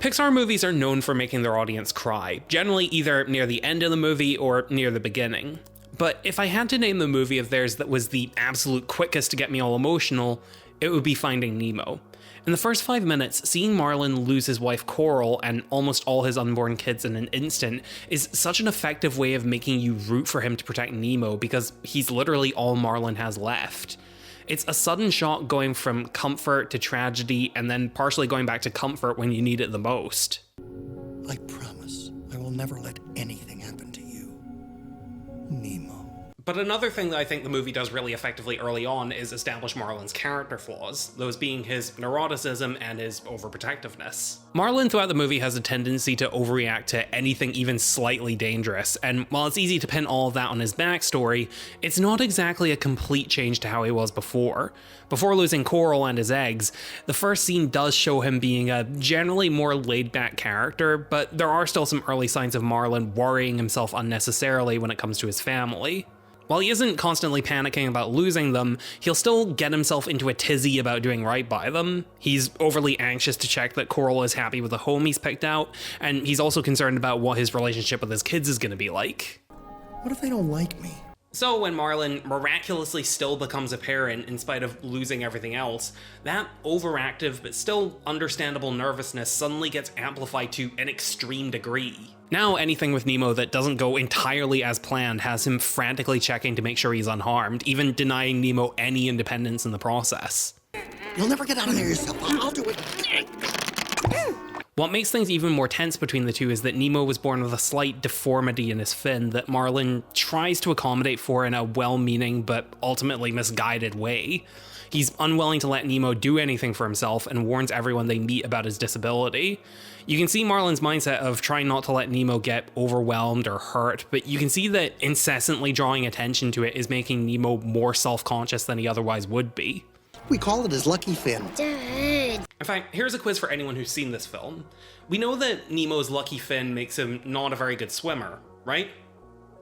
Pixar movies are known for making their audience cry, generally either near the end of the movie or near the beginning. But if I had to name the movie of theirs that was the absolute quickest to get me all emotional, it would be Finding Nemo. In the first 5 minutes, seeing Marlin lose his wife Coral and almost all his unborn kids in an instant is such an effective way of making you root for him to protect Nemo because he's literally all Marlin has left. It's a sudden shock going from comfort to tragedy and then partially going back to comfort when you need it the most. I promise I will never let anything happen to you, Nemo. But another thing that I think the movie does really effectively early on is establish Marlin's character flaws, those being his neuroticism and his overprotectiveness. Marlin throughout the movie has a tendency to overreact to anything even slightly dangerous, and while it's easy to pin all of that on his backstory, it's not exactly a complete change to how he was before. Before losing Coral and his eggs, the first scene does show him being a generally more laid-back character, but there are still some early signs of Marlin worrying himself unnecessarily when it comes to his family. While he isn't constantly panicking about losing them, he'll still get himself into a tizzy about doing right by them. He's overly anxious to check that Coral is happy with the home he's picked out, and he's also concerned about what his relationship with his kids is going to be like. What if they don't like me? So when Marlin miraculously still becomes a parent in spite of losing everything else, that overactive but still understandable nervousness suddenly gets amplified to an extreme degree. Now anything with Nemo that doesn't go entirely as planned has him frantically checking to make sure he's unharmed, even denying Nemo any independence in the process. You'll never get out of there yourself. I'll do it. What makes things even more tense between the two is that Nemo was born with a slight deformity in his fin that Marlin tries to accommodate for in a well-meaning but ultimately misguided way. He's unwilling to let Nemo do anything for himself and warns everyone they meet about his disability. You can see Marlin's mindset of trying not to let Nemo get overwhelmed or hurt, but you can see that incessantly drawing attention to it is making Nemo more self-conscious than he otherwise would be. We call it his lucky fin. Dad. In fact, here's a quiz for anyone who's seen this film. We know that Nemo's lucky fin makes him not a very good swimmer, right?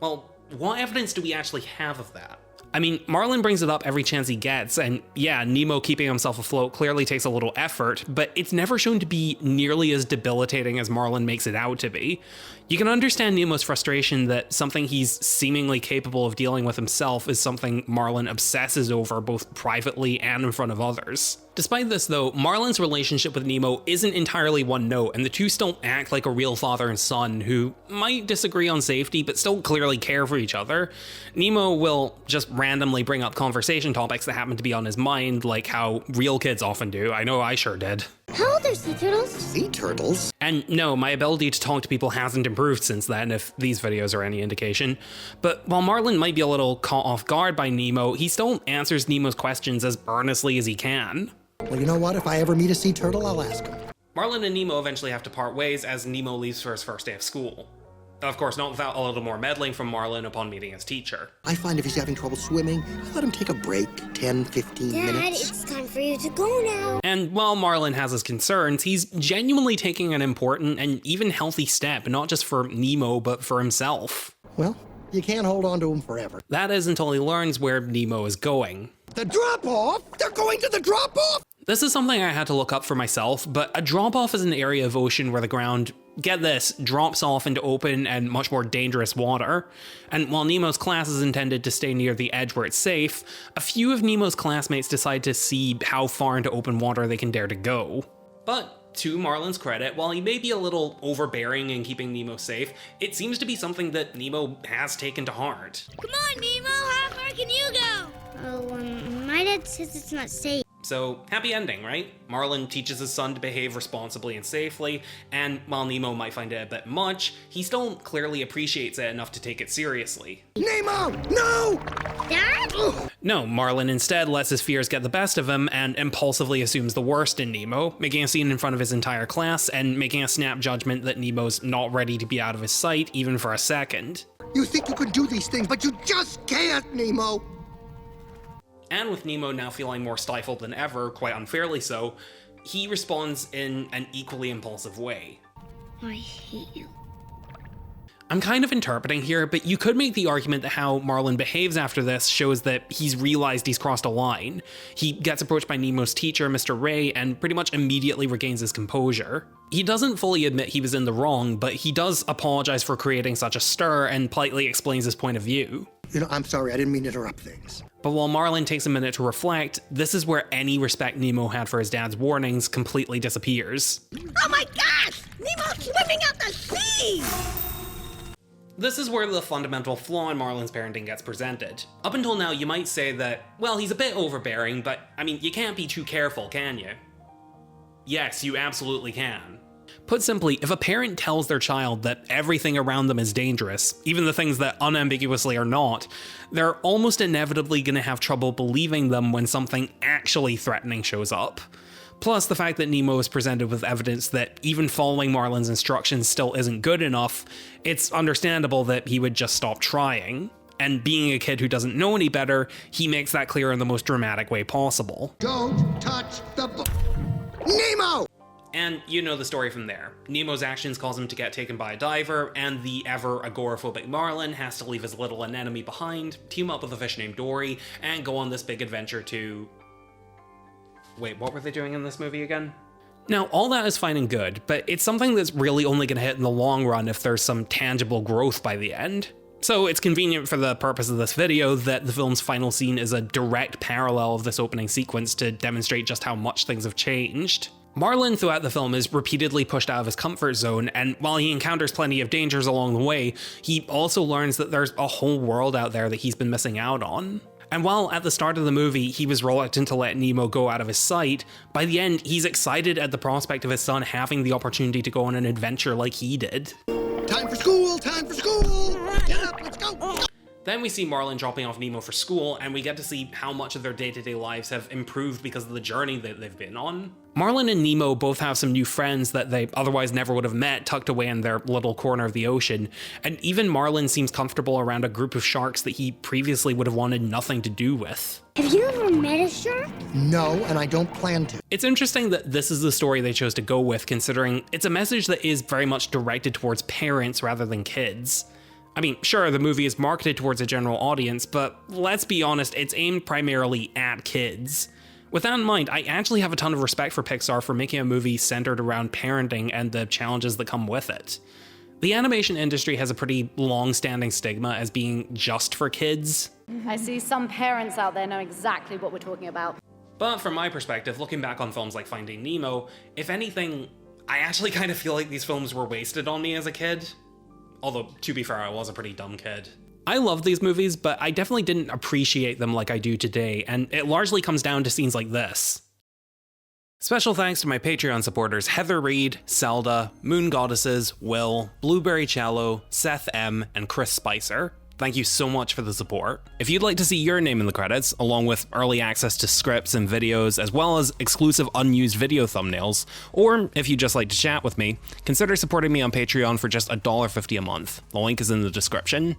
Well, what evidence do we actually have of that? I mean, Marlin brings it up every chance he gets, and yeah, Nemo keeping himself afloat clearly takes a little effort, but it's never shown to be nearly as debilitating as Marlin makes it out to be. You can understand Nemo's frustration that something he's seemingly capable of dealing with himself is something Marlin obsesses over both privately and in front of others. Despite this though, Marlin's relationship with Nemo isn't entirely one note, and the two still act like a real father and son who might disagree on safety but still clearly care for each other. Nemo will just randomly bring up conversation topics that happen to be on his mind, like how real kids often do. I know I sure did. How old are sea turtles? Sea turtles? And no, my ability to talk to people hasn't improved since then, if these videos are any indication. But while Marlin might be a little caught off guard by Nemo, he still answers Nemo's questions as earnestly as he can. Well, you know what? If I ever meet a sea turtle, I'll ask him. Marlin and Nemo eventually have to part ways as Nemo leaves for his first day of school. Of course, not without a little more meddling from Marlin upon meeting his teacher. I find if he's having trouble swimming, I let him take a break, 10, 15 Dad, minutes. it's time for you to go now. And while Marlin has his concerns, he's genuinely taking an important and even healthy step, not just for Nemo, but for himself. Well, you can't hold on to him forever. That is until he learns where Nemo is going. The drop-off? They're going to the drop-off? This is something I had to look up for myself, but a drop-off is an area of ocean where the ground, get this, drops off into open and much more dangerous water. And while Nemo's class is intended to stay near the edge where it's safe, a few of Nemo's classmates decide to see how far into open water they can dare to go. But to Marlin's credit, while he may be a little overbearing in keeping Nemo safe, it seems to be something that Nemo has taken to heart. Come on, Nemo, how far can you go? Oh, my dad says it's not safe. So, happy ending, right? Marlin teaches his son to behave responsibly and safely, and while Nemo might find it a bit much, he still clearly appreciates it enough to take it seriously. Nemo! No! Dad? No, Marlin instead lets his fears get the best of him and impulsively assumes the worst in Nemo, making a scene in front of his entire class and making a snap judgment that Nemo's not ready to be out of his sight even for a second. You think you can do these things, but you just can't, Nemo! And with Nemo now feeling more stifled than ever, quite unfairly so, he responds in an equally impulsive way. I hate you. I'm kind of interpreting here, but you could make the argument that how Marlin behaves after this shows that he's realized he's crossed a line. He gets approached by Nemo's teacher, Mr. Ray, and pretty much immediately regains his composure. He doesn't fully admit he was in the wrong, but he does apologize for creating such a stir and politely explains his point of view. I'm sorry, I didn't mean to interrupt things. But while Marlin takes a minute to reflect, this is where any respect Nemo had for his dad's warnings completely disappears. Oh my gosh! Nemo's swimming out the sea! This is where the fundamental flaw in Marlin's parenting gets presented. Up until now, you might say that, well, he's a bit overbearing, but, I mean, you can't be too careful, can you? Yes, you absolutely can. Put simply, if a parent tells their child that everything around them is dangerous, even the things that unambiguously are not, they're almost inevitably going to have trouble believing them when something actually threatening shows up. Plus, the fact that Nemo is presented with evidence that even following Marlin's instructions still isn't good enough, it's understandable that he would just stop trying. And being a kid who doesn't know any better, he makes that clear in the most dramatic way possible. Don't touch the Nemo! And you know the story from there. Nemo's actions cause him to get taken by a diver, and the ever agoraphobic Marlin has to leave his little anemone behind, team up with a fish named Dory, and go on this big adventure to... Wait, what were they doing in this movie again? Now, all that is fine and good, but it's something that's really only going to hit in the long run if there's some tangible growth by the end. So it's convenient for the purpose of this video that the film's final scene is a direct parallel of this opening sequence to demonstrate just how much things have changed. Marlin throughout the film is repeatedly pushed out of his comfort zone, and while he encounters plenty of dangers along the way, he also learns that there's a whole world out there that he's been missing out on. And while at the start of the movie he was reluctant to let Nemo go out of his sight, by the end he's excited at the prospect of his son having the opportunity to go on an adventure like he did. Time for school! Time for school! Get up, let's go! Then we see Marlin dropping off Nemo for school, and we get to see how much of their day-to-day lives have improved because of the journey that they've been on. Marlin and Nemo both have some new friends that they otherwise never would have met tucked away in their little corner of the ocean, and even Marlin seems comfortable around a group of sharks that he previously would have wanted nothing to do with. Have you ever met a shark? No, and I don't plan to. It's interesting that this is the story they chose to go with, considering it's a message that is very much directed towards parents rather than kids. I mean, sure, the movie is marketed towards a general audience, but let's be honest, it's aimed primarily at kids. With that in mind, I actually have a ton of respect for Pixar for making a movie centered around parenting and the challenges that come with it. The animation industry has a pretty long-standing stigma as being just for kids. I see some parents out there know exactly what we're talking about. But from my perspective, looking back on films like Finding Nemo, if anything, I actually kind of feel like these films were wasted on me as a kid. Although, to be fair, I was a pretty dumb kid. I love these movies, but I definitely didn't appreciate them like I do today, and it largely comes down to scenes like this. Special thanks to my Patreon supporters Heather Reed, Zelda, Moon Goddesses, Will, Blueberry Cello, Seth M, and Chris Spicer. Thank you so much for the support. If you'd like to see your name in the credits, along with early access to scripts and videos, as well as exclusive unused video thumbnails, or if you'd just like to chat with me, consider supporting me on Patreon for just $1.50 a month. The link is in the description.